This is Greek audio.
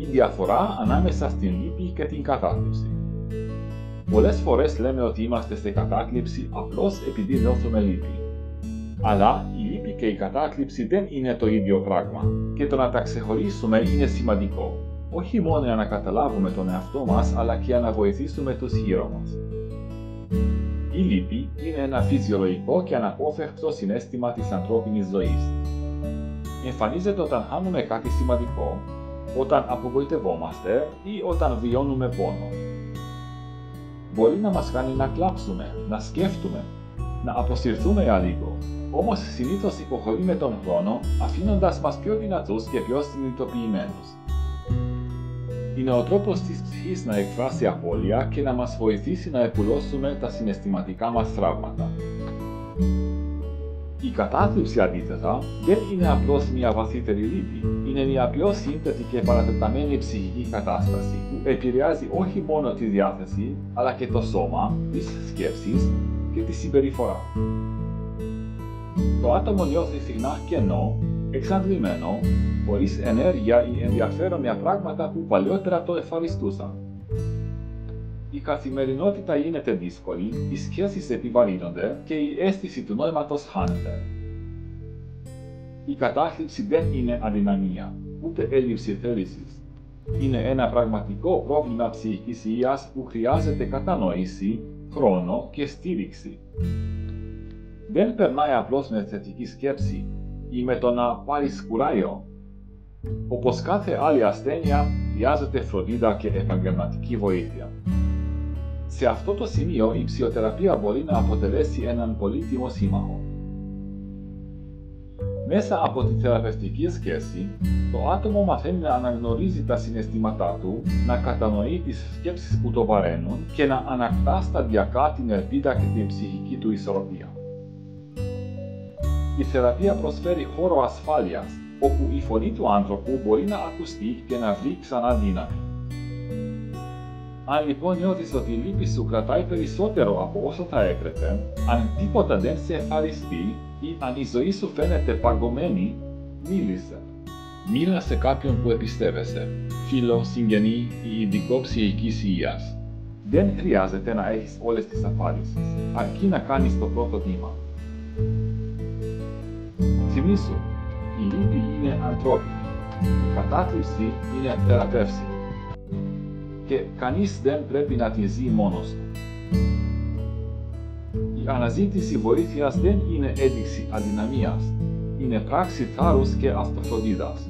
η διαφορά ανάμεσα στην λύπη και την κατάθλιψη. Πολλές φορές λέμε ότι είμαστε σε κατάθλιψη απλώς επειδή νιώθουμε λύπη. Αλλά η λύπη και η κατάθλιψη δεν είναι το ίδιο πράγμα και το να τα ξεχωρίσουμε είναι σημαντικό, όχι μόνο για να καταλάβουμε τον εαυτό μας, αλλά και για να βοηθήσουμε τους γύρω μας. Η λύπη είναι ένα φυσιολογικό και αναπόφευκτο συναίσθημα της ανθρώπινης ζωής. Εμφανίζεται όταν χάνουμε κάτι σημαντικό, όταν απογοητευόμαστε ή όταν βιώνουμε πόνο. Μπορεί να μας κάνει να κλάψουμε, να σκέφτουμε, να αποσυρθούμε για λίγο, όμως συνήθως υποχωρεί με τον χρόνο, αφήνοντας μας πιο δυνατούς και πιο συνειδητοποιημένους. Είναι ο τρόπος της ψυχής να εκφράσει απώλεια και να μας βοηθήσει να επουλώσουμε τα συναισθηματικά μας τραύματα. Η κατάθλιψη αντίθετα δεν είναι απλώς μια βαθύτερη λύπη, είναι μια πιο σύνθετη και παρατεταμένη ψυχική κατάσταση που επηρεάζει όχι μόνο τη διάθεση, αλλά και το σώμα, τις σκέψεις και τη συμπεριφορά. Το άτομο νιώθει συχνά κενό, εξαντλημένο, χωρίς ενέργεια ή ενδιαφέρον για πράγματα που παλιότερα το ευχαριστούσαν. Η καθημερινότητα γίνεται δύσκολη, οι σχέσεις επιβαρύνονται και η αίσθηση του νόηματος χάνεται. Η κατάθλιψη δεν είναι αδυναμία, ούτε έλλειψη θέλησης. Είναι ένα πραγματικό πρόβλημα ψυχικής υγείας που χρειάζεται κατανόηση, χρόνο και στήριξη. Δεν περνάει απλώς με θετική σκέψη ή με το να πάρεις κουράγιο. Όπως κάθε άλλη ασθένεια, χρειάζεται φροντίδα και επαγγελματική βοήθεια. Σε αυτό το σημείο η ψυχοθεραπεία μπορεί να αποτελέσει έναν πολύτιμο σύμμαχο. Μέσα από τη θεραπευτική σχέση, το άτομο μαθαίνει να αναγνωρίζει τα συναισθήματά του, να κατανοεί τις σκέψεις που το βαραίνουν και να ανακτά σταδιακά την ελπίδα και την ψυχική του ισορροπία. Η θεραπεία προσφέρει χώρο ασφάλειας, όπου η φωνή του άνθρωπου μπορεί να ακουστεί και να βρει ξανά δύναμη. Αν λοιπόν νιώθεις ότι η λύπη σου κρατάει περισσότερο από όσο θα έπρεπε, αν τίποτα δεν σε ευχαριστεί ή αν η ζωή σου φαίνεται παγωμένη, μίλησε. Μίλα σε κάποιον που εμπιστεύεσαι, φίλο, συγγενή ή ειδικό ψυχικής υγείας. Δεν χρειάζεται να έχεις όλες τις απάντησεις, αρκεί να κάνεις το πρώτο βήμα. Θυμήσου, η λύπη είναι ανθρώπινη, η κατάθλιψη είναι θεραπεύσιμη. Και κανείς δεν πρέπει να τη ζει μόνος του. Η αναζήτηση βοήθειας δεν είναι ένδειξη αδυναμίας, είναι πράξη θάρρους και αυτοφροντίδας.